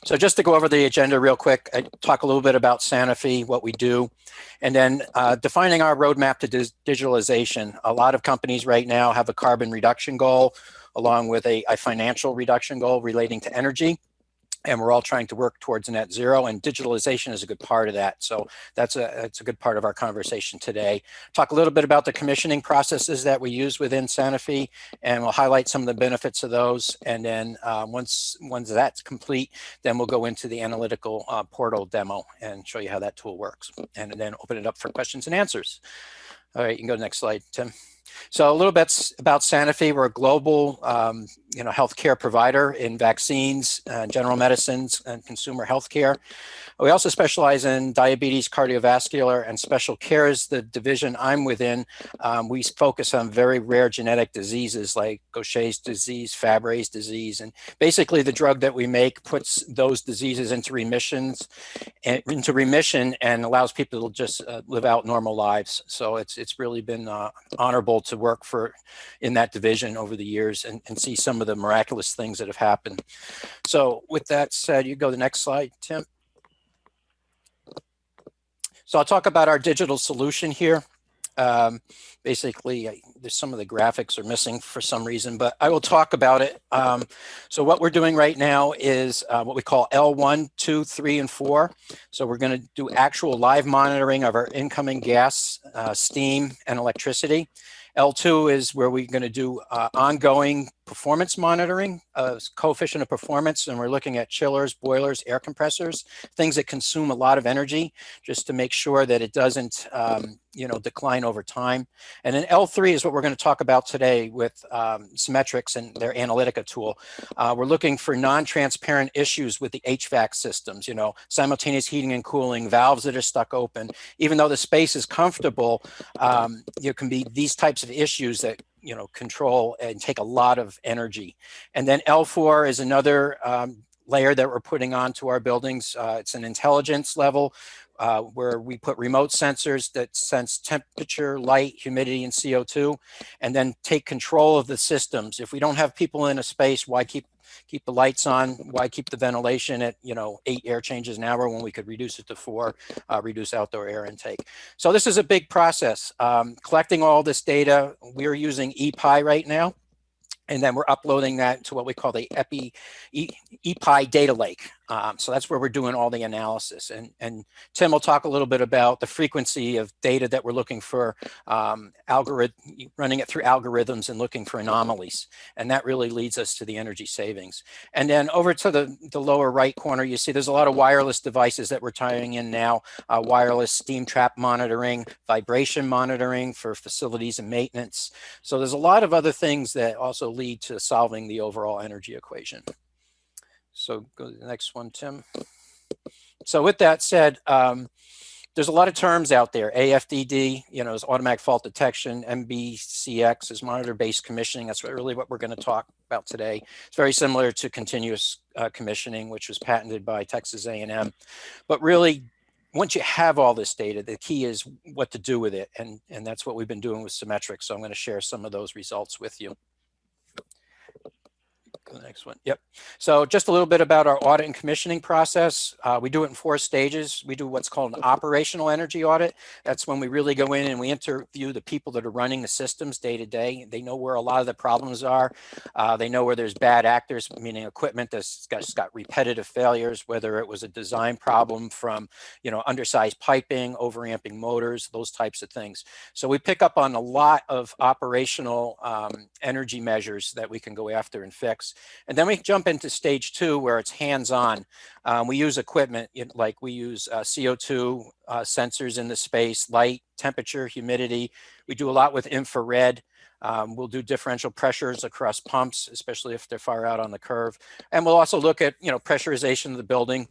So just to go over the agenda real quick, I talk a little bit about Sanofi, what we do, and then defining our roadmap to digitalization. A lot of companies right now have a carbon reduction goal along with a financial reduction goal relating to energy. And we're all trying to work towards net zero, and digitalization is a good part of that. So that's a good part of our conversation today. Talk a little bit about the commissioning processes that we use within Sanofi, and we'll highlight some of the benefits of those. And then once that's complete, then we'll go into the analytical portal demo and show you how that tool works, and then open it up for questions and answers. All right, you can go to the next slide, Tim. So a little bit about Sanofi. We're a global, healthcare provider in vaccines, general medicines, and consumer healthcare. We also specialize in diabetes, cardiovascular, and special care is the division I'm within. We focus on very rare genetic diseases like Gaucher's disease, Fabry's disease, and basically the drug that we make puts those diseases into remission and allows people to just live out normal lives. So it's really been honorable to work in that division over the years and see some of the miraculous things that have happened. So with that said, you go to the next slide, Tim. So I'll talk about our digital solution here. Basically, there's some of the graphics are missing for some reason, but I will talk about it. So what we're doing right now is what we call L1, 2, 3, and 4. So we're going to do actual live monitoring of our incoming gas, steam, and electricity. L2 is where we're going to do ongoing performance monitoring, coefficient of performance, and we're looking at chillers, boilers, air compressors, things that consume a lot of energy, just to make sure that it doesn't decline over time. And then L3 is what we're going to talk about today with Cimetrics and their Analytika tool. We're looking for non-transparent issues with the HVAC systems, simultaneous heating and cooling, valves that are stuck open. Even though the space is comfortable, there can be these types of issues that control and take a lot of energy. And then L4 is another layer that we're putting onto our buildings. It's an intelligence level where we put remote sensors that sense temperature, light, humidity, and CO2, and then take control of the systems. If we don't have people in a space, why keep the lights on? Why keep the ventilation at 8 air changes an hour when we could reduce it to 4, reduce outdoor air intake? So this is a big process. Collecting all this data, we're using EPI right now. And then we're uploading that to what we call the EPI data lake. So that's where we're doing all the analysis. And Tim will talk a little bit about the frequency of data that we're looking for, running it through algorithms and looking for anomalies. And that really leads us to the energy savings. And then over to the lower right corner, you see there's a lot of wireless devices that we're tying in now, wireless steam trap monitoring, vibration monitoring for facilities and maintenance. So there's a lot of other things that also lead to solving the overall energy equation. So go to the next one, Tim. So with that said, there's a lot of terms out there. AFDD, is automatic fault detection. MBCx is monitor-based commissioning. That's really what we're going to talk about today. It's very similar to continuous commissioning, which was patented by Texas A&M. But really, once you have all this data, the key is what to do with it. And that's what we've been doing with Cimetrics. So I'm going to share some of those results with you. The next one. Yep. So just a little bit about our audit and commissioning process. We do it in 4 stages. We do what's called an operational energy audit. That's when we really go in and we interview the people that are running the systems day to day. They know where a lot of the problems are. They know where there's bad actors, meaning equipment that's got repetitive failures, whether it was a design problem from, undersized piping, overamping motors, those types of things. So we pick up on a lot of operational energy measures that we can go after and fix. And then we jump into stage 2 where it's hands-on. We use equipment like we use CO2 sensors in the space, light, temperature, humidity. We do a lot with infrared. We'll do differential pressures across pumps, especially if they're far out on the curve. And we'll also look at, pressurization of the building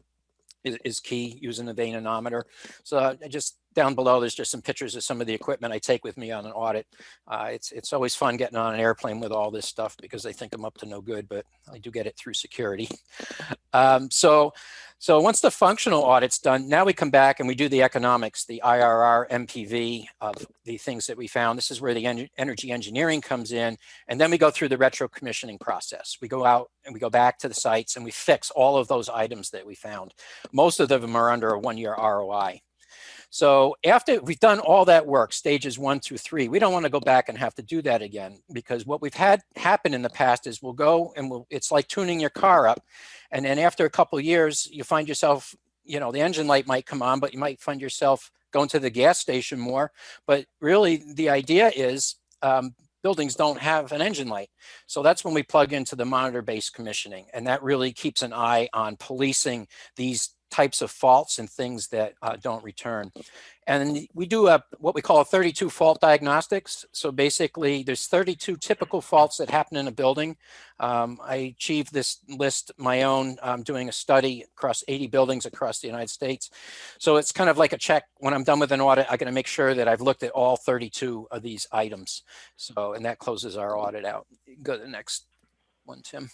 is key using the vanometer. So just down below, there's just some pictures of some of the equipment I take with me on an audit. It's always fun getting on an airplane with all this stuff because they think I'm up to no good, but I do get it through security. So So once the functional audit's done, now we come back and we do the economics, the IRR, MPV of the things that we found. This is where the energy engineering comes in. And then we go through the retro commissioning process. We go out and we go back to the sites and we fix all of those items that we found. Most of them are under a 1-year ROI. So after we've done all that work, stages 1 through 3, we don't want to go back and have to do that again, because what we've had happen in the past is we'll go and it's like tuning your car up. And then after a couple of years, you find yourself, you know, the engine light might come on, but you might find yourself going to the gas station more. But really the idea is buildings don't have an engine light. So that's when we plug into the monitor-based commissioning. And that really keeps an eye on policing these types of faults and things that don't return. And we do what we call a 32 fault diagnostics. So basically there's 32 typical faults that happen in a building. I achieved this list my own, doing a study across 80 buildings across the United States. So it's kind of like a check. When I'm done with an audit, I got to make sure that I've looked at all 32 of these items. So, and that closes our audit out. Go to the next one, Tim.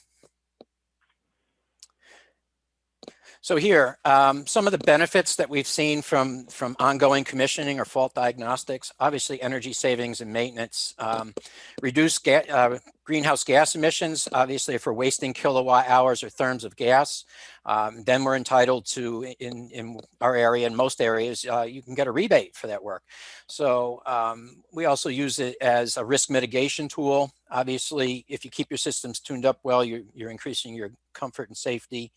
So here, some of the benefits that we've seen from ongoing commissioning or fault diagnostics: obviously energy savings and maintenance, reduced greenhouse gas emissions. Obviously, if we're wasting kilowatt hours or therms of gas, then we're entitled to, in our area, in most areas, you can get a rebate for that work. So we also use it as a risk mitigation tool. Obviously, if you keep your systems tuned up well, you're increasing your comfort and safety.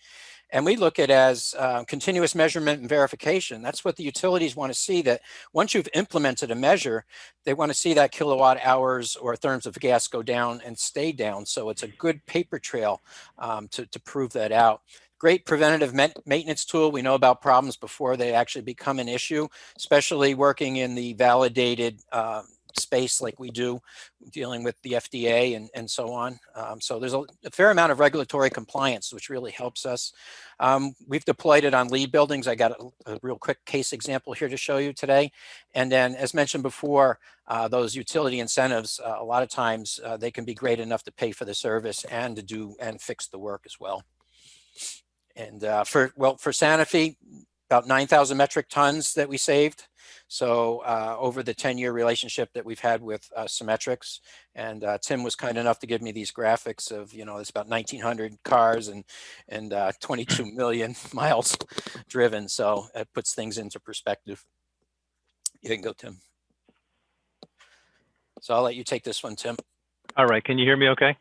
And we look at it as continuous measurement and verification. That's what the utilities want to see, that once you've implemented a measure, they want to see that kilowatt hours or therms of gas go down and stay down. So it's a good paper trail to prove that out. Great preventative maintenance tool. We know about problems before they actually become an issue, especially working in the validated space like we do, dealing with the FDA and so on. So there's a fair amount of regulatory compliance, which really helps us. We've deployed it on lead buildings. I got a real quick case example here to show you today. And then, as mentioned before, those utility incentives, a lot of times they can be great enough to pay for the service and to do and fix the work as well. And for Sanofi, about 9,000 metric tons that we saved. So over the 10-year relationship that we've had with Cimetrics, and Tim was kind enough to give me these graphics of, you know, it's about 1,900 cars and 22 million miles driven. So it puts things into perspective. You can go, Tim. So I'll let you take this one, Tim. All right. Can you hear me okay?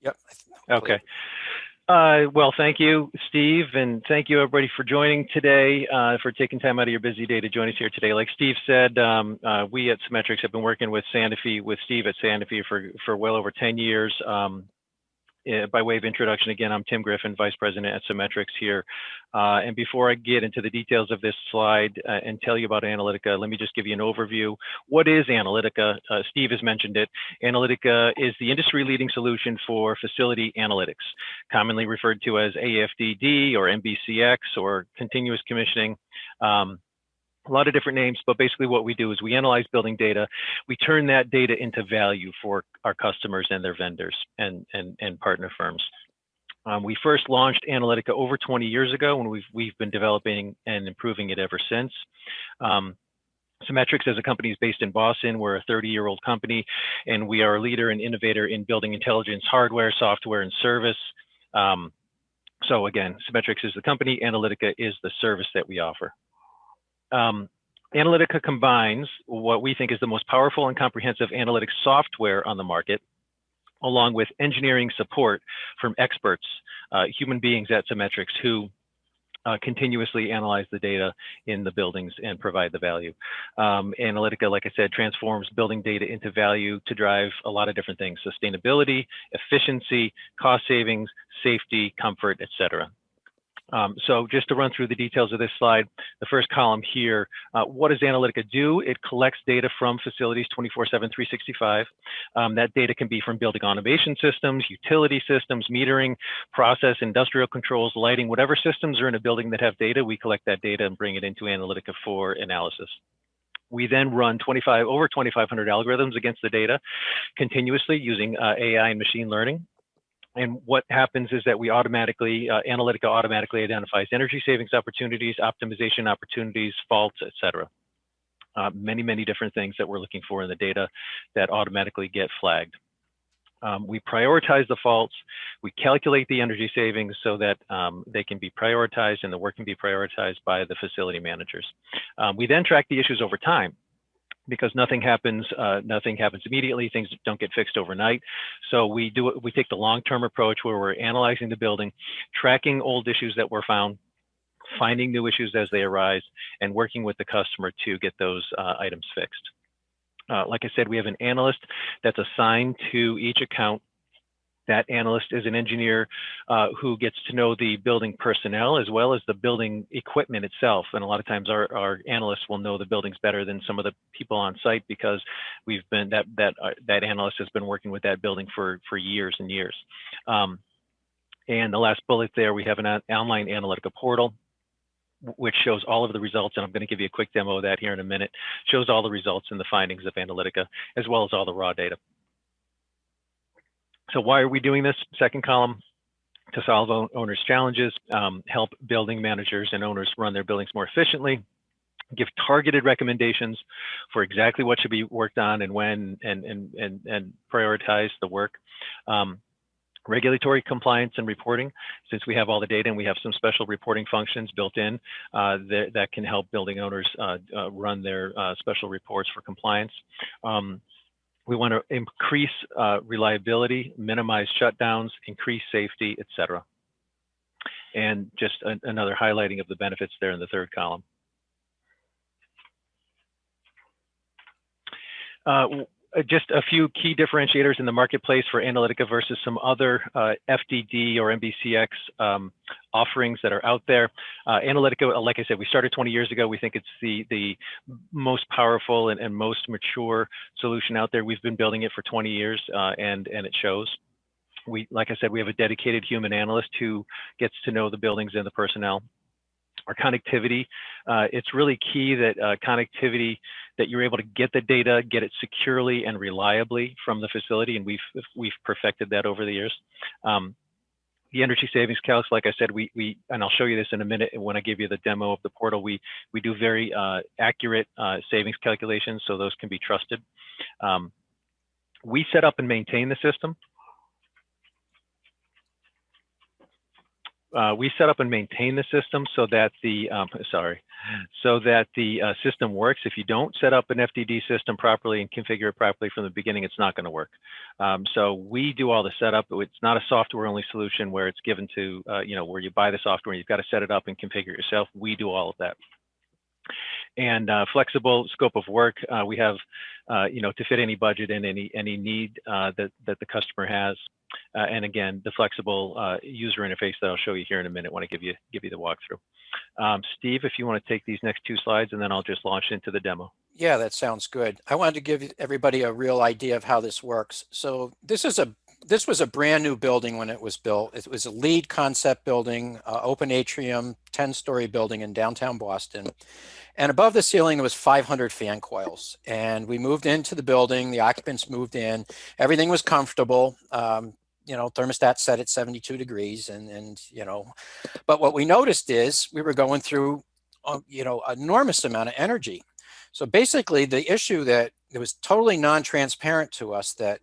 Yep. Okay. Well, thank you, Steve, and thank you everybody for joining today, for taking time out of your busy day to join us here today. Like Steve said, we at Cimetrics have been working with Sanofi, with Steve at Sanofi for well over 10 years. By way of introduction, again, I'm Tim Griffin, Vice President at Cimetrics here. And before I get into the details of this slide and tell you about Analytika, let me just give you an overview. What is Analytika? Steve has mentioned it. Analytika is the industry-leading solution for facility analytics, commonly referred to as AFDD or MBCx or continuous commissioning. A lot of different names, but basically what we do is we analyze building data. We turn that data into value for our customers and their vendors and partner firms. We first launched Analytika over 20 years ago, and we've been developing and improving it ever since. Cimetrics as a company is based in Boston. We're a 30-year-old company, and we are a leader and innovator in building intelligence, hardware, software, and service. So again, Cimetrics is the company, Analytika is the service that we offer. Analytika combines what we think is the most powerful and comprehensive analytics software on the market, along with engineering support from experts, human beings at Cimetrics who continuously analyze the data in the buildings and provide the value. Analytika, like I said, transforms building data into value to drive a lot of different things: sustainability, efficiency, cost savings, safety, comfort, etc. So just to run through the details of this slide, the first column here, what does Analytika do? It collects data from facilities 24/7, 365. That data can be from building automation systems, utility systems, metering, process, industrial controls, lighting, whatever systems are in a building that have data, we collect that data and bring it into Analytika for analysis. We then run over 2,500 algorithms against the data continuously using AI and machine learning. And what happens is that we automatically, Analytika automatically identifies energy savings opportunities, optimization opportunities, faults, et cetera. Many different things that we're looking for in the data that automatically get flagged. We prioritize the faults. We calculate the energy savings so that they can be prioritized and the work can be prioritized by the facility managers. We then track the issues over time, because nothing happens immediately. Things don't get fixed overnight. So we take the long-term approach where we're analyzing the building, tracking old issues that were found, finding new issues as they arise, and working with the customer to get those items fixed. Like I said, we have an analyst that's assigned to each account. That analyst is an engineer who gets to know the building personnel as well as the building equipment itself. And a lot of times our analysts will know the buildings better than some of the people on site, because we've been that analyst has been working with that building for years and years. And the last bullet there, we have an online Analytika portal, which shows all of the results, and I'm going to give you a quick demo of that here in a minute. Shows all the results and the findings of Analytika, as well as all the raw data. So why are we doing this? Second column, to solve owners' challenges, help building managers and owners run their buildings more efficiently, give targeted recommendations for exactly what should be worked on and when, and prioritize the work. Regulatory compliance and reporting, since we have all the data and we have some special reporting functions built in that can help building owners run their special reports for compliance. We want to increase reliability, minimize shutdowns, increase safety, et cetera. And just another highlighting of the benefits there in the third column. Just a few key differentiators in the marketplace for Analytika versus some other FDD or MBCx offerings that are out there. Analytika, like I said, we started 20 years ago. We think it's the most powerful and most mature solution out there. We've been building it for 20 years and it shows. Like I said, we have a dedicated human analyst who gets to know the buildings and the personnel. Our connectivity, it's really key that connectivity, that you're able to get the data, get it securely and reliably from the facility, and we've perfected that over the years. The energy savings calcs, like I said, and I'll show you this in a minute when I give you the demo of the portal, we do very accurate savings calculations, so those can be trusted. We set up and maintain the system. We set up and maintain the system so that the system works. If you don't set up an FDD system properly and configure it properly from the beginning, it's not going to work. So we do all the setup. It's not a software-only solution where it's given to where you buy the software and you've got to set it up and configure it yourself. We do all of that. And flexible scope of work. We have to fit any budget and any need that the customer has. And again, the flexible user interface that I'll show you here in a minute when I give you the walkthrough. Steve, if you want to take these next two slides, and then I'll just launch into the demo. Yeah, that sounds good. I wanted to give everybody a real idea of how this works. So this was a brand new building when it was built. It was a LEED concept building, open atrium, 10-story building in downtown Boston. And above the ceiling, there was 500 fan coils. And we moved into the building, the occupants moved in, everything was comfortable. Thermostat set at 72 degrees but what we noticed is we were going through, enormous amount of energy. So basically the issue that it was totally non-transparent to us that,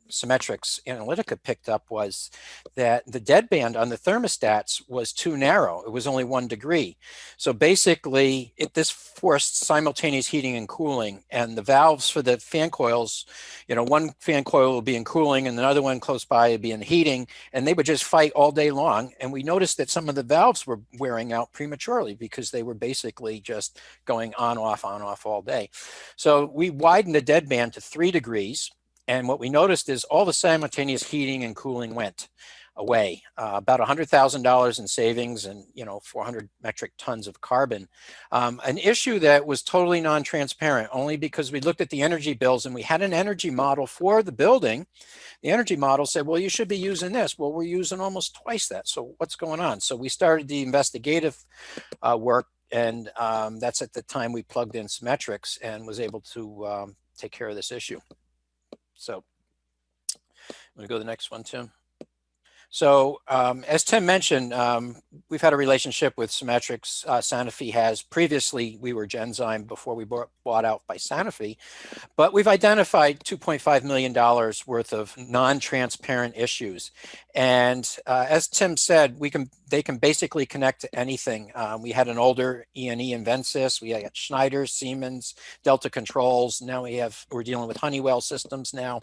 Cimetrics Analytika picked up was that the deadband on the thermostats was too narrow. It was only 1 degree. So basically this forced simultaneous heating and cooling, and the valves for the fan coils, one fan coil will be in cooling and another one close by would be in heating, and they would just fight all day long. And we noticed that some of the valves were wearing out prematurely because they were basically just going on, off all day. So we widened the deadband to 3 degrees. And what we noticed is all the simultaneous heating and cooling went away, about $100,000 in savings and 400 metric tons of carbon. An issue that was totally non-transparent, only because we looked at the energy bills and we had an energy model for the building. The energy model said, well, you should be using this. Well, we're using almost twice that. So what's going on? So we started the investigative work, and that's at the time we plugged in Cimetrics and was able to take care of this issue. So I'm going to go to the next one, Tim. So as Tim mentioned, we've had a relationship with Cimetrics. Sanofi has. Previously, we were Genzyme before we bought out by Sanofi. But we've identified $2.5 million worth of non-transparent issues. And as Tim said, they can basically connect to anything. We had an older E&E Invensys, we had Schneider, Siemens, Delta Controls. Now we're dealing with Honeywell systems now.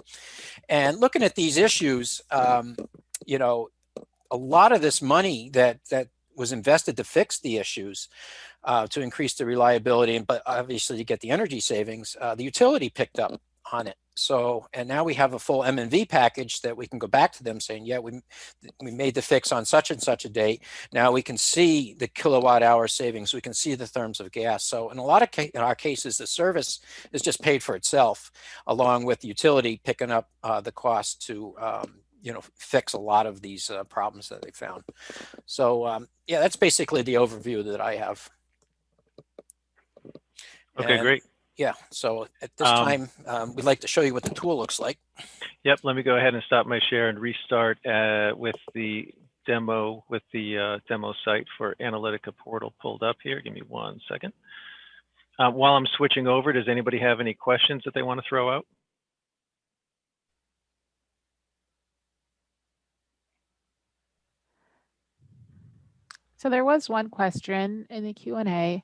And looking at these issues, you know, a lot of this money that was invested to fix the issues, to increase the reliability, but obviously to get the energy savings, the utility picked up on it. So, and now we have a full M&V package that we can go back to them saying, yeah, we made the fix on such and such a date. Now we can see the kilowatt hour savings. We can see the therms of gas. So in a lot of in our cases, the service is just paid for itself, along with the utility picking up the cost to fix a lot of these problems that they found. So yeah, that's basically the overview that I have. Okay, great. Yeah, so at this time, we'd like to show you what the tool looks like. Yep, let me go ahead and stop my share and restart with the demo, demo site for Analytika Portal pulled up here. Give me 1 second. While I'm switching over, does anybody have any questions that they want to throw out? So there was one question in the Q&A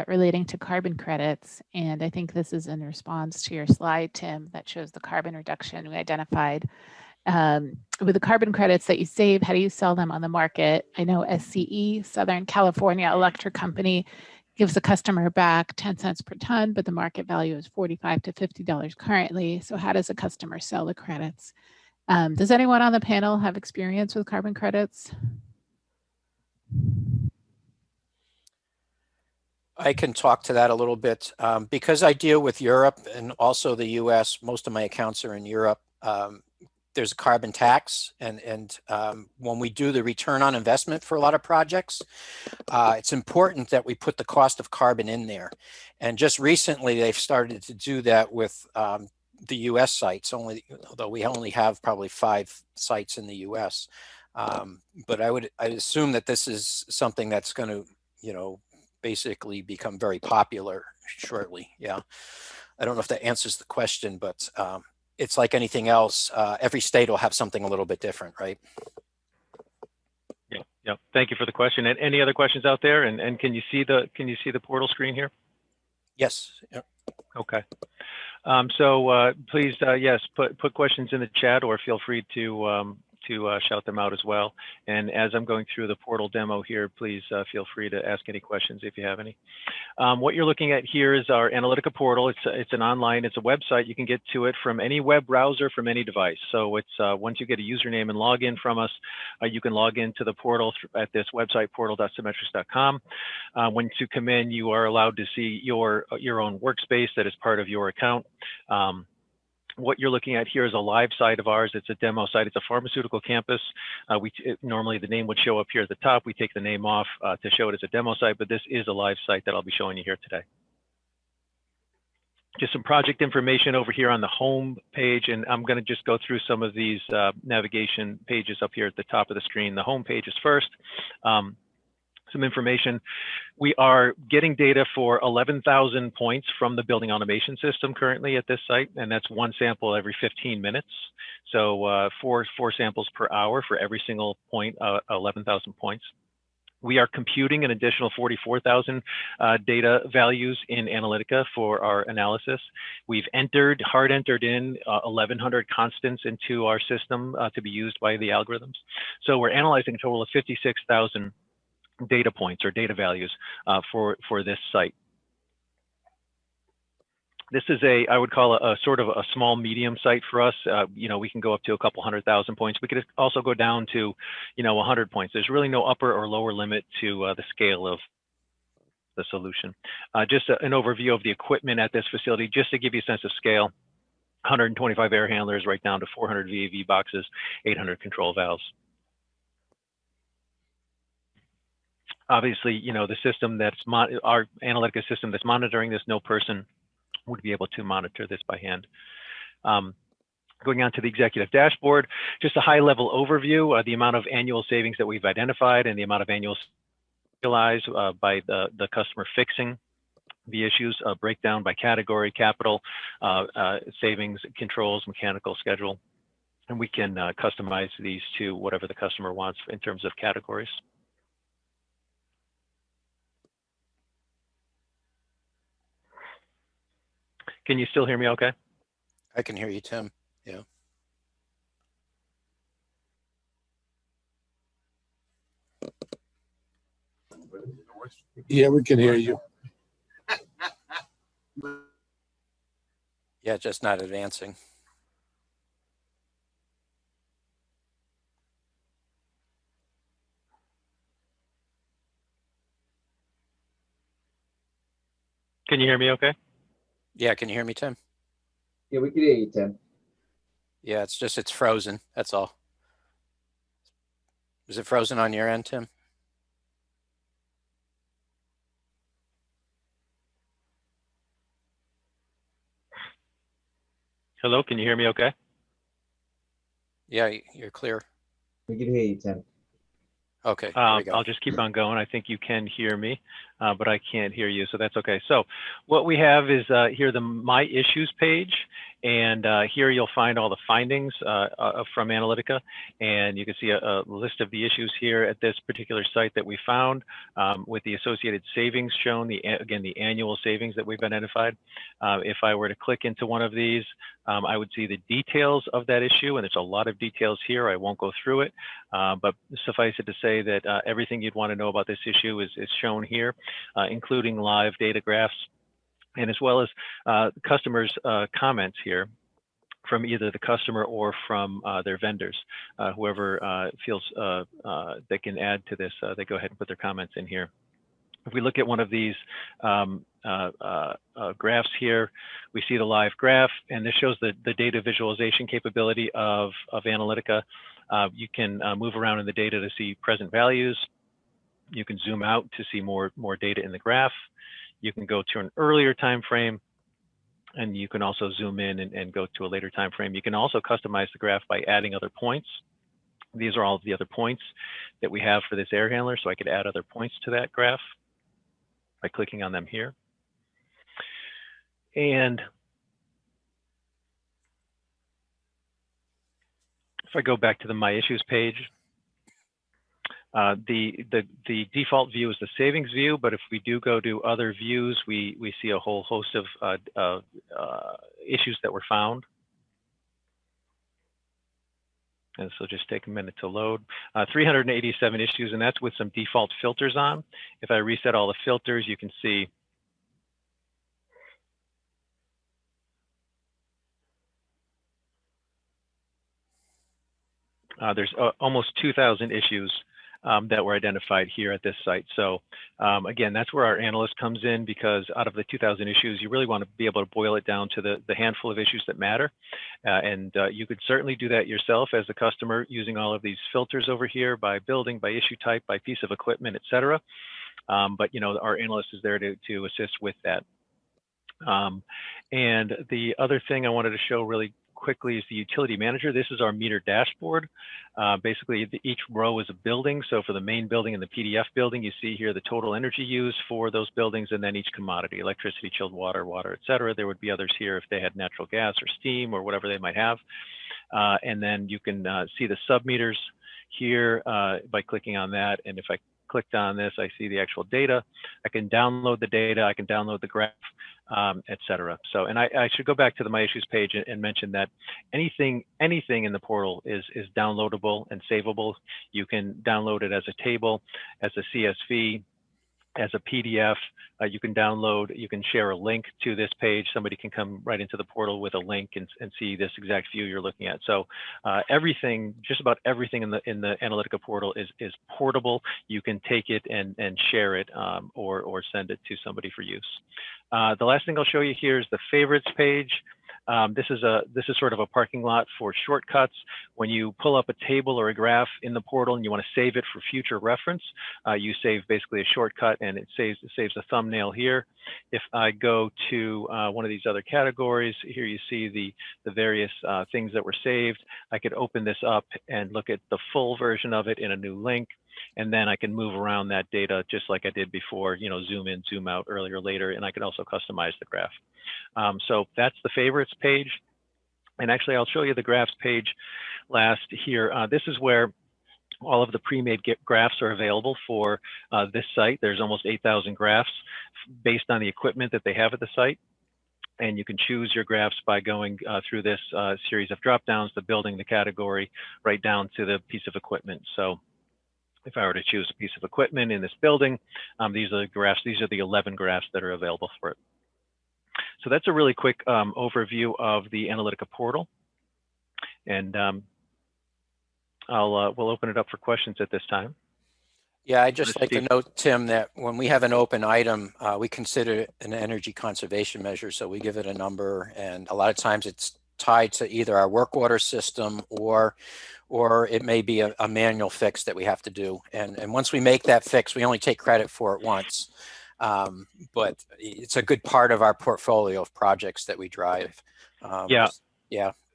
relating to carbon credits. And I think this is in response to your slide, Tim, that shows the carbon reduction we identified. With the carbon credits that you save, how do you sell them on the market? I know SCE, Southern California Electric Company, gives the customer back 10 cents per ton, but the market value is $45 to $50 currently. So how does a customer sell the credits? Does anyone on the panel have experience with carbon credits? I can talk to that a little bit. Because I deal with Europe and also the US, most of my accounts are in Europe. There's a carbon tax, and when we do the return on investment for a lot of projects, it's important that we put the cost of carbon in there. And just recently, they've started to do that with the US sites, although we only have probably 5 sites in the US. But I'd assume that this is something that's going to, basically become very popular shortly. Yeah. I don't know if that answers the question, but it's like anything else. Every state will have something a little bit different, right? Yeah. Thank you for the question. And any other questions out there? And can you see the portal screen here? Yes. Yep. Okay. So please, yes, put questions in the chat, or feel free to shout them out as well. And as I'm going through the portal demo here, please feel free to ask any questions if you have any. What you're looking at here is our Analytika Portal. It's a website. You can get to it from any web browser, from any device. So it's once you get a username and login from us, you can log into the portal at this website, portal.cimetrics.com. Once you come in, you are allowed to see your own workspace that is part of your account. What you're looking at here is a live site of ours. It's a demo site. It's a pharmaceutical campus. Normally the name would show up here at the top. We take the name off to show it as a demo site, but this is a live site that I'll be showing you here today. Just some project information over here on the home page, and I'm going to just go through some of these navigation pages up here at the top of the screen. The home page is first. Some information. We are getting data for 11,000 points from the building automation system currently at this site, and that's one sample every 15 minutes. So four samples per hour for every single point, 11,000 points. We are computing an additional 44,000 data values in Analytika for our analysis. We've hard entered in 1,100 constants into our system to be used by the algorithms. So we're analyzing a total of 56,000 data points or data values for this site. This is I would call a sort of a small medium site for us. We can go up to a couple 100,000 points. We could also go down to 100 points. There's really no upper or lower limit to the scale of the solution. Just an overview of the equipment at this facility, just to give you a sense of scale. 125 air handlers right down to 400 VAV boxes, 800 control valves. Obviously, the system our Analytika system that's monitoring this, no person would be able to monitor this by hand. Going on to the executive dashboard, just a high-level overview, the amount of annual savings that we've identified and the amount of annual realized by the customer fixing the issues, breakdown by category, capital, savings, controls, mechanical, schedule, and we can customize these to whatever the customer wants in terms of categories. Can you still hear me okay? I can hear you, Tim. Yeah. Yeah, we can hear you. Yeah, just not advancing. Can you hear me okay? Yeah, can you hear me, Tim? Yeah, we can hear you, Tim. Yeah, it's frozen. That's all. Is it frozen on your end, Tim? Hello, can you hear me okay? Yeah, you're clear. We can hear you, Tim. Okay, here we go. I'll just keep on going. I think you can hear me, but I can't hear you, so that's okay. So what we have is here the My Issues page, and here you'll find all the findings from Analytika, and you can see a list of the issues here at this particular site that we found with the associated savings shown, again, the annual savings that we've identified. If I were to click into one of these, I would see the details of that issue, and there's a lot of details here. I won't go through it, but suffice it to say that everything you'd want to know about this issue is shown here, including live data graphs, and as well as customers' comments here from either the customer or from their vendors. Whoever feels they can add to this, they go ahead and put their comments in here. If we look at one of these graphs here, we see the live graph, and this shows the data visualization capability of Analytika. You can move around in the data to see present values. You can zoom out to see more data in the graph. You can go to an earlier time frame, and you can also zoom in and go to a later time frame. You can also customize the graph by adding other points. These are all of the other points that we have for this air handler, so I could add other points to that graph by clicking on them here. And if I go back to the My Issues page, the default view is the savings view, but if we do go to other views, we see a whole host of issues that were found. And so just take a minute to load. 387 issues, and that's with some default filters on. If I reset all the filters, you can see there's almost 2,000 issues that were identified here at this site. So again, that's where our analyst comes in, because out of the 2,000 issues, you really want to be able to boil it down to the handful of issues that matter. And you could certainly do that yourself as a customer using all of these filters over here by building, by issue type, by piece of equipment, et cetera. But our analyst is there to assist with that. And the other thing I wanted to show really quickly is the utility manager. This is our meter dashboard. Basically, each row is a building. So for the main building and the PDF building, you see here the total energy used for those buildings, and then each commodity, electricity, chilled water, et cetera. There would be others here if they had natural gas or steam or whatever they might have. And then you can see the sub-meters here by clicking on that. And if I clicked on this, I see the actual data. I can download the data. I can download the graph, et cetera. So, and I should go back to the My Issues page and mention that anything in the portal is downloadable and savable. You can download it as a table, as a CSV, as a PDF. You can download, you can share a link to this page. Somebody can come right into the portal with a link and see this exact view you're looking at. So everything, just about everything in the Analytika portal is portable. You can take it and share it or send it to somebody for use. The last thing I'll show you here is the favorites page. This is sort of a parking lot for shortcuts. When you pull up a table or a graph in the portal and you want to save it for future reference, you save basically a shortcut, and it saves a thumbnail here. If I go to one of these other categories, here you see the various things that were saved. I could open this up and look at the full version of it in a new link. And then I can move around that data just like I did before, you know, zoom in, zoom out, earlier, later, and I can also customize the graph. So that's the favorites page. And actually, I'll show you the graphs page last here. This is where all of the pre-made graphs are available for this site. There's almost 8,000 graphs based on the equipment that they have at the site. And you can choose your graphs by going through this series of drop-downs, the building, the category, right down to the piece of equipment. So if I were to choose a piece of equipment in this building, these are the graphs. These are the 11 graphs that are available for it. So that's a really quick overview of the Analytika portal. And we'll open it up for questions at this time. Yeah, I'd just like to note, Tim, that when we have an open item, we consider it an energy conservation measure. So we give it a number, and a lot of times it's tied to either our work order system or it may be a manual fix that we have to do. And once we make that fix, we only take credit for it once. But it's a good part of our portfolio of projects that we drive. Yeah.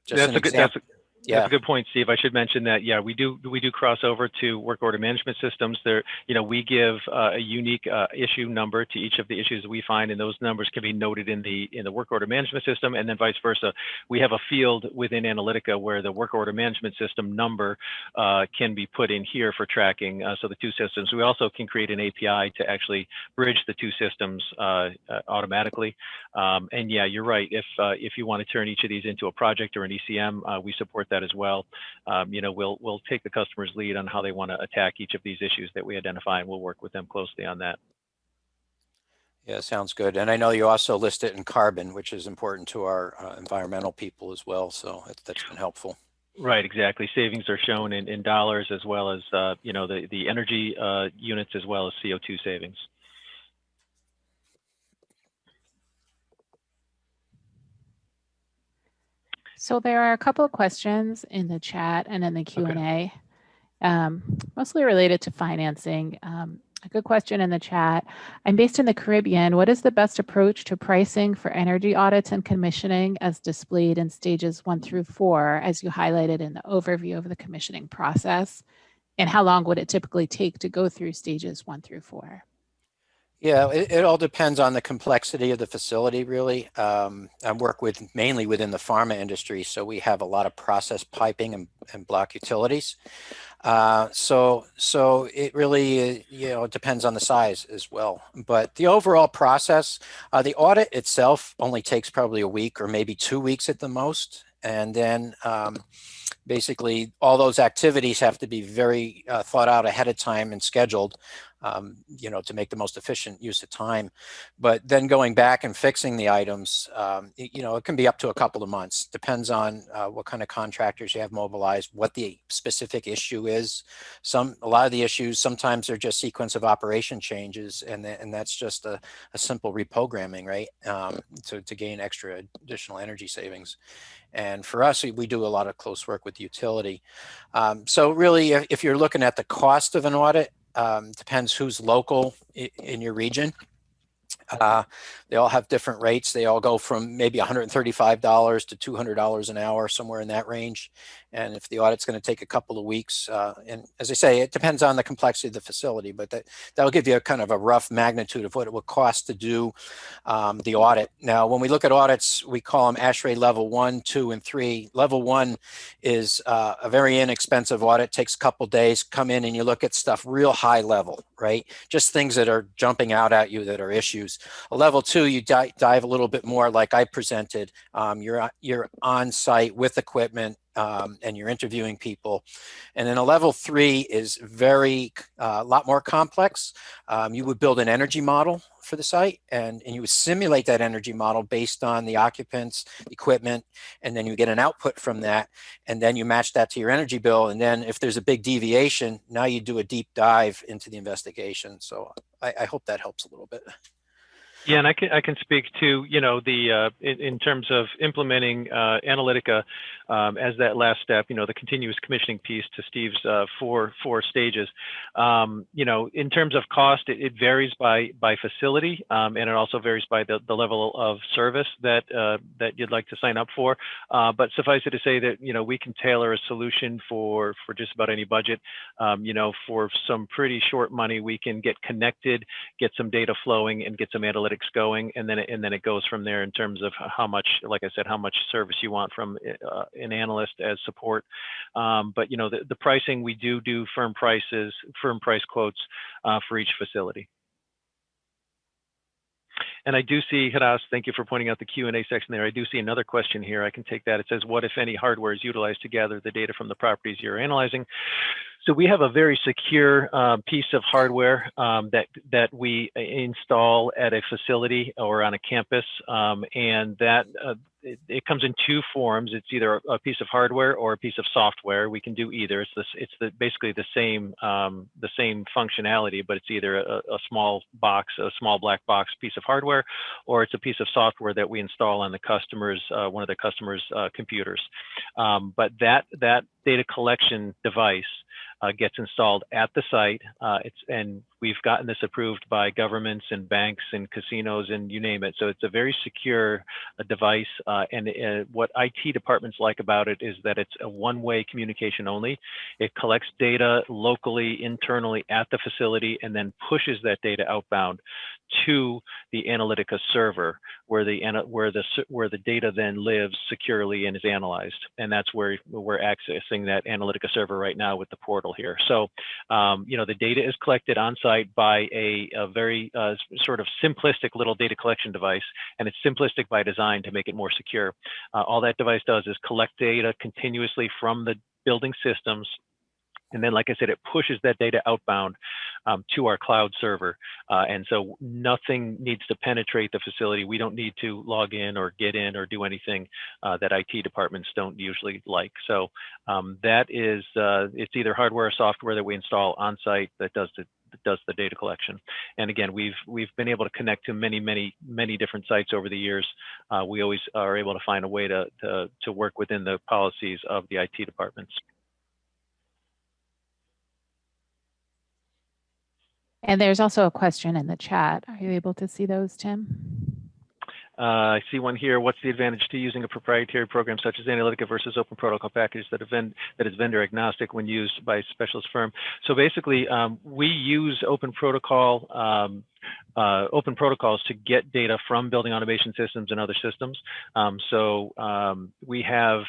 Just an example. That's a good point, Steve. I should mention that, yeah, we do cross over to work order management systems. There, you know, we give a unique issue number to each of the issues that we find, and those numbers can be noted in the work order management system, and then vice versa. We have a field within Analytika where the work order management system number can be put in here for tracking. So the two systems. We also can create an API to actually bridge the two systems automatically. And yeah, you're right. If you want to turn each of these into a project or an ECM, we support that as well. You know, we'll take the customer's lead on how they want to attack each of these issues that we identify, and we'll work with them closely on that. Yeah, sounds good. And I know you also list it in carbon, which is important to our environmental people as well. So that's been helpful. Right, exactly. Savings are shown in dollars, as well as you know, the energy units, as well as CO2 savings. So there are a couple of questions in the chat and in the Q&A, mostly related to financing. A good question in the chat. I'm based in the Caribbean. What is the best approach to pricing for energy audits and commissioning as displayed in stages 1 through 4, as you highlighted in the overview of the commissioning process? And how long would it typically take to go through stages 1 through 4? Yeah, it all depends on the complexity of the facility, really. I work mainly within the pharma industry, so we have a lot of process piping and block utilities. So it really, you know, it depends on the size as well. But the overall process, the audit itself only takes probably a week or maybe 2 weeks at the most. And then basically all those activities have to be very thought out ahead of time and scheduled, you know, to make the most efficient use of time. But then going back and fixing the items, you know, it can be up to a couple of months. Depends on what kind of contractors you have mobilized, what the specific issue is. A lot of the issues, sometimes they're just sequence of operation changes, and that's just a simple reprogramming, right, to gain additional energy savings. And for us, we do a lot of close work with the utility. So really, if you're looking at the cost of an audit, depends who's local in your region. They all have different rates. They all go from maybe $135 to $200 an hour, somewhere in that range. And if the audit's going to take a couple of weeks, and as I say, it depends on the complexity of the facility, but that'll give you a kind of a rough magnitude of what it would cost to do the audit. Now, when we look at audits, we call them ASHRAE level 1, 2, and 3. Level 1 is a very inexpensive audit, takes a couple days, come in and you look at stuff real high level, right? Just things that are jumping out at you that are issues. A level 2, you dive a little bit more like I presented. You're on site with equipment, and you're interviewing people. And then a level 3 is a lot more complex. You would build an energy model for the site, and you would simulate that energy model based on the occupants, equipment, and then you get an output from that, and then you match that to your energy bill. And then if there's a big deviation, now you do a deep dive into the investigation. So I hope that helps a little bit. Yeah, and I can speak to, you know, the in terms of implementing Analytica as that last step, you know, the continuous commissioning piece to Steve's four stages. You know, in terms of cost, it varies by facility, and it also varies by the level of service that that you'd like to sign up for. But suffice it to say that, you know, we can tailor a solution for just about any budget. You know, for some pretty short money, we can get connected, get some data flowing, and get some analytics going, and then it goes from there in terms of how much, like I said, how much service you want from an analyst as support. But you know, the pricing, we do firm price quotes for each facility. And I do see, Hadas, thank you for pointing out the Q&A section there. I do see another question here. I can take that. It says, what, if any, hardware is utilized to gather the data from the properties you're analyzing? So we have a very secure piece of hardware that we install at a facility or on a campus, and that it comes in two forms. It's either a piece of hardware or a piece of software. We can do either. It's basically the same functionality, but it's either a small box, a small black box piece of hardware, or it's a piece of software that we install on the customer's one of the customer's computers. But that data collection device gets installed at the site, and we've gotten this approved by governments and banks and casinos and you name it. So it's a very secure device, and what IT departments like about it is that it's a one-way communication only. It collects data locally, internally at the facility, and then pushes that data outbound to the Analytica server, where the data then lives securely and is analyzed. And that's where we're accessing that Analytica server right now with the portal here. So, you know, the data is collected on site by a very sort of simplistic little data collection device, and it's simplistic by design to make it more secure. All that device does is collect data continuously from the building systems. And then, like I said, it pushes that data outbound to our cloud server. And so nothing needs to penetrate the facility. We don't need to log in or get in or do anything that IT departments don't usually like. So that is, it's either hardware or software that we install on site that does the data collection. And again, we've been able to connect to many different sites over the years. We always are able to find a way to work within the policies of the IT departments. And there's also a question in the chat. Are you able to see those, Tim? I see one here. What's the advantage to using a proprietary program such as Analytica versus open protocol package that is vendor agnostic when used by a specialist firm? So basically, we use open protocols to get data from building automation systems and other systems. We have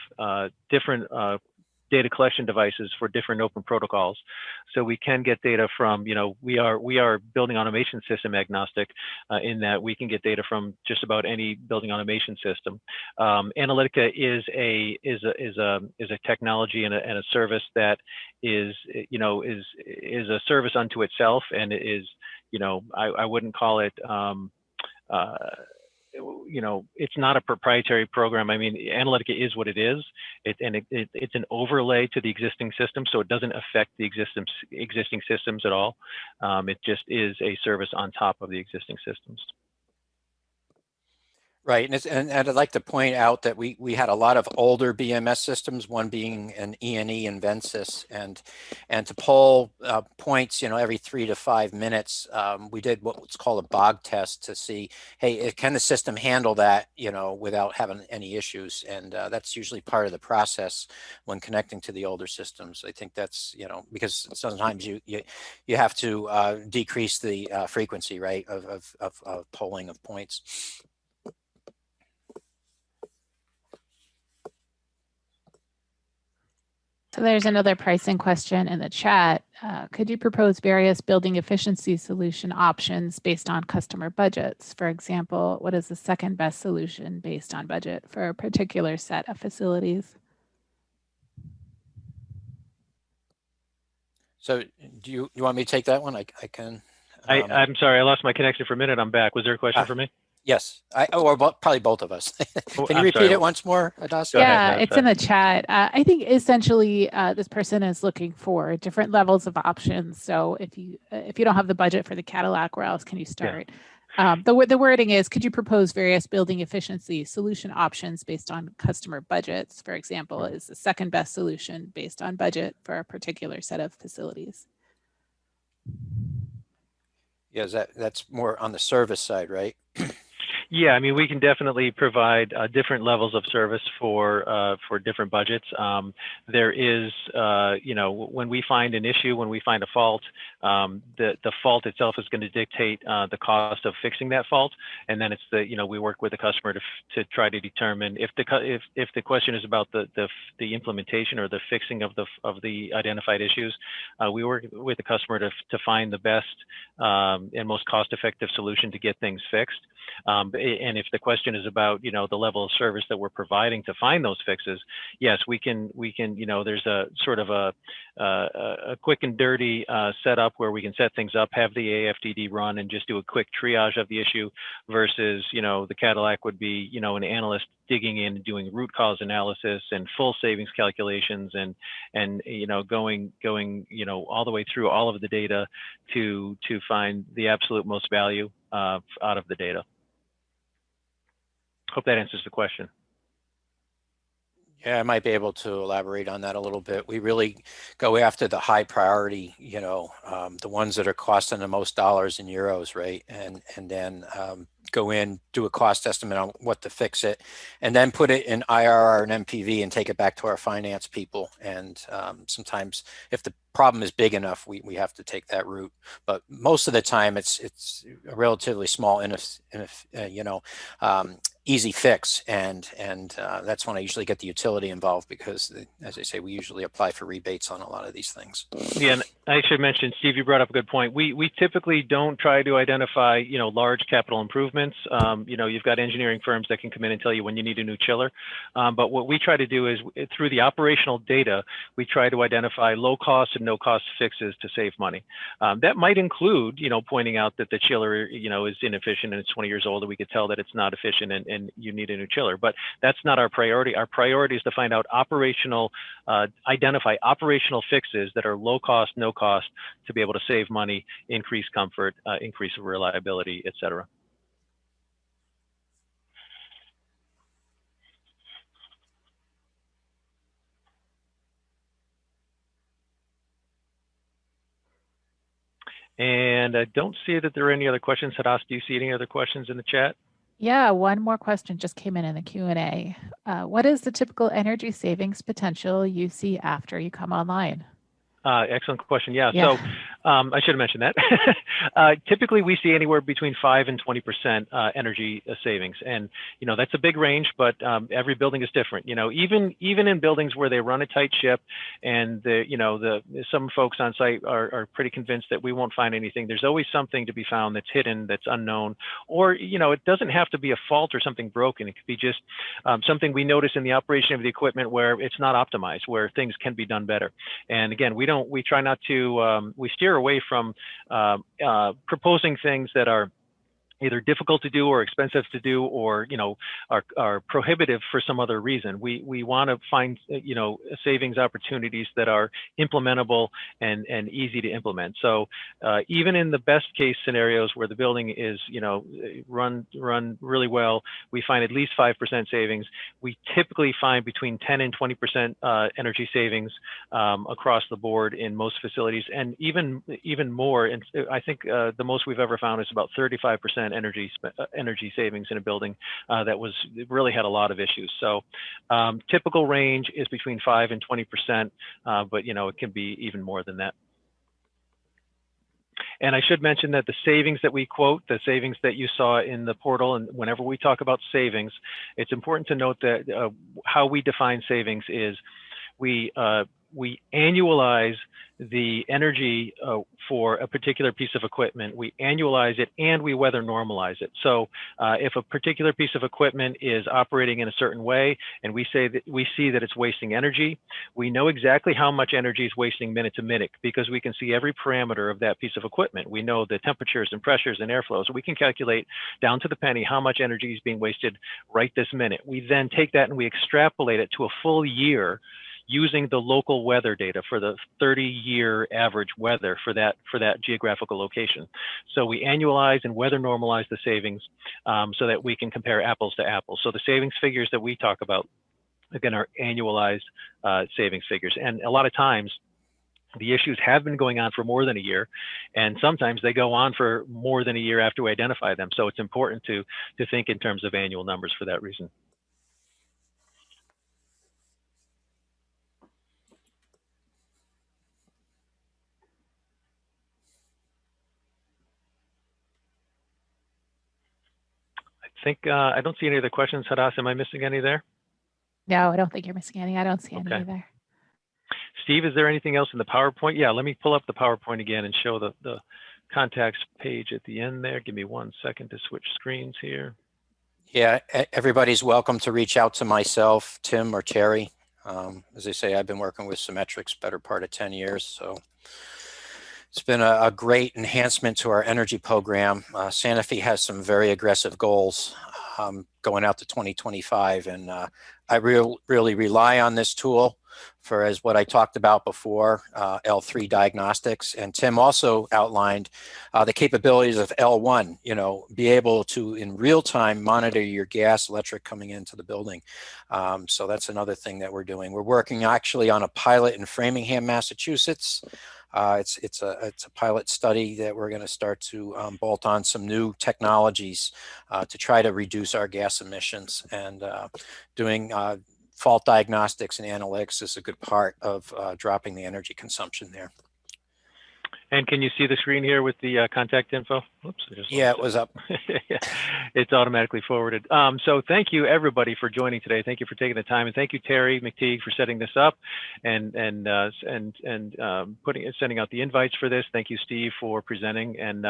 different data collection devices for different open protocols. So we can get data from, you know, we are building automation system agnostic in that we can get data from just about any building automation system. Analytica is a technology and a service that is, you know, is a service unto itself, and it is, you know, I wouldn't call it you know, it's not a proprietary program. I mean, Analytica is what it is. It's an overlay to the existing system, so it doesn't affect the existing systems at all. It just is a service on top of the existing systems. Right, and I'd like to point out that we had a lot of older BMS systems, one being an E&E and Vensis, and to poll points, you know, every 3 to 5 minutes, we did what's called a bog test to see, hey, can the system handle that, you know, without having any issues? And that's usually part of the process when connecting to the older systems. I think that's, you know, because sometimes you have to decrease the frequency, right, of polling of points. So there's another pricing question in the chat. Could you propose various building efficiency solution options based on customer budgets? For example, what is the second best solution based on budget for a particular set of facilities? So do you want me to take that one? I can. I'm sorry, I lost my connection for a minute. I'm back. Was there a question for me? Yes, or probably both of us. Can you repeat it once more, Hadas? Yeah, it's in the chat. I think essentially this person is looking for different levels of options. So if you don't have the budget for the Cadillac, where else can you start? The wording is, could you propose various building efficiency solution options based on customer budgets? For example, is the second best solution based on budget for a particular set of facilities? Yeah, that's more on the service side, right? Yeah, I mean, we can definitely provide different levels of service for different budgets. There is, you know, when we find an issue, when we find a fault, the fault itself is going to dictate the cost of fixing that fault, and then it's the, you know, we work with the customer to try to determine if the question is about the implementation or the fixing of the identified issues. We work with the customer to find the best and most cost-effective solution to get things fixed. And if the question is about, you know, the level of service that we're providing to find those fixes, yes, we can, you know, there's a sort of a quick and dirty setup where we can set things up, have the AFDD run and just do a quick triage of the issue versus, you know, the Cadillac would be, you know, an analyst digging in and doing root cause analysis and full savings calculations and you know, going, you know, all the way through all of the data to find the absolute most value out of the data. Hope that answers the question. Yeah, I might be able to elaborate on that a little bit. We really go after the high priority, you know, the ones that are costing the most dollars in euros, right? And then go in, do a cost estimate on what to fix it, and then put it in IRR and MPV and take it back to our finance people. And sometimes if the problem is big enough, we have to take that route. But most of the time it's a relatively small, you know, easy fix, and that's when I usually get the utility involved because, as I say, we usually apply for rebates on a lot of these things. Yeah, and I should mention, Steve, you brought up a good point. We typically don't try to identify, you know, large capital improvements. You know, you've got engineering firms that can come in and tell you when you need a new chiller. But what we try to do is through the operational data, we try to identify low cost and no cost fixes to save money. That might include, you know, pointing out that the chiller, you know, is inefficient and it's 20 years old, and we could tell that it's not efficient and you need a new chiller. But that's not our priority. Our priority is to find out identify operational fixes that are low cost, no cost, to be able to save money, increase comfort, increase reliability, et cetera. And I don't see that there are any other questions. Hadas, do you see any other questions in the chat? Yeah, one more question just came in the Q&A. What is the typical energy savings potential you see after you come online? Excellent question. Yeah. So I should have mentioned that. Typically, we see anywhere between 5 and 20% energy savings, and you know that's a big range. But every building is different. You know, even in buildings where they run a tight ship, and some folks on site are pretty convinced that we won't find anything. There's always something to be found that's hidden, that's unknown, or you know, it doesn't have to be a fault or something broken. It could be just something we notice in the operation of the equipment where it's not optimized, where things can be done better. And again, we try not to, we steer away from proposing things that are either difficult to do or expensive to do, or you know, are prohibitive for some other reason. We want to find you know, savings opportunities that are implementable and easy to implement. So even in the best case scenarios where the building is you know, run really well, we find at least 5% savings. We typically find between 10 and 20% energy savings across the board in most facilities, and even more. And I think the most we've ever found is about 35% energy savings in a building that really had a lot of issues. So typical range is between 5 and 20%, but you know, it can be even more than that. And I should mention that the savings that we quote, the savings that you saw in the portal, and whenever we talk about savings, it's important to note that how we define savings is we annualize the energy for a particular piece of equipment. We annualize it and we weather normalize it. So if a particular piece of equipment is operating in a certain way and we see that it's wasting energy, we know exactly how much energy is wasting minute to minute because we can see every parameter of that piece of equipment. We know the temperatures and pressures and airflow. So we can calculate down to the penny how much energy is being wasted right this minute. We then take that and we extrapolate it to a full year using the local weather data for the 30-year average weather for that geographical location. So we annualize and weather normalize the savings so that we can compare apples to apples. So the savings figures that we talk about, again, are annualized savings figures. And a lot of times, the issues have been going on for more than a year, and sometimes they go on for more than a year after we identify them. So it's important to think in terms of annual numbers for that reason. I think I don't see any other questions. Hadas, am I missing any there? No, I don't think you're missing any. I don't see any Okay. either. Steve, is there anything else in the PowerPoint? Yeah, let me pull up the PowerPoint again and show the contacts page at the end there. Give me 1 second to switch screens here. Yeah, everybody's welcome to reach out to myself, Tim, or Terry. As I say, I've been working with Cimetrics better part of 10 years, so it's been a great enhancement to our energy program. Sanofi has some very aggressive goals going out to 2025, and I really rely on this tool for, as what I talked about before, L3 diagnostics. And Tim also outlined the capabilities of L1, be able to in real time monitor your gas, electric coming into the building. So that's another thing that we're doing. We're working actually on a pilot in Framingham, Massachusetts. It's a pilot study that we're going to start to bolt on some new technologies to try to reduce our gas emissions, and doing fault diagnostics and analytics is a good part of dropping the energy consumption there. And can you see the screen here with the contact info? Oops, yeah, it was up. It's automatically forwarded. So thank you everybody for joining today. Thank you for taking the time, and thank you Terry McTeague for setting this up and sending out the invites for this. Thank you Steve for presenting. And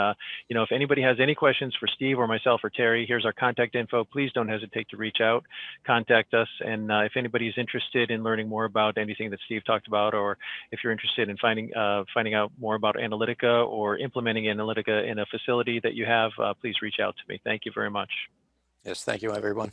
if anybody has any questions for Steve or myself or Terry, here's our contact info. Please don't hesitate to reach out, contact us. And if anybody is interested in learning more about anything that Steve talked about, or if you're interested in finding out more about Analytika or implementing Analytika in a facility that you have, please reach out to me. Thank you very much. Yes, thank you, everyone.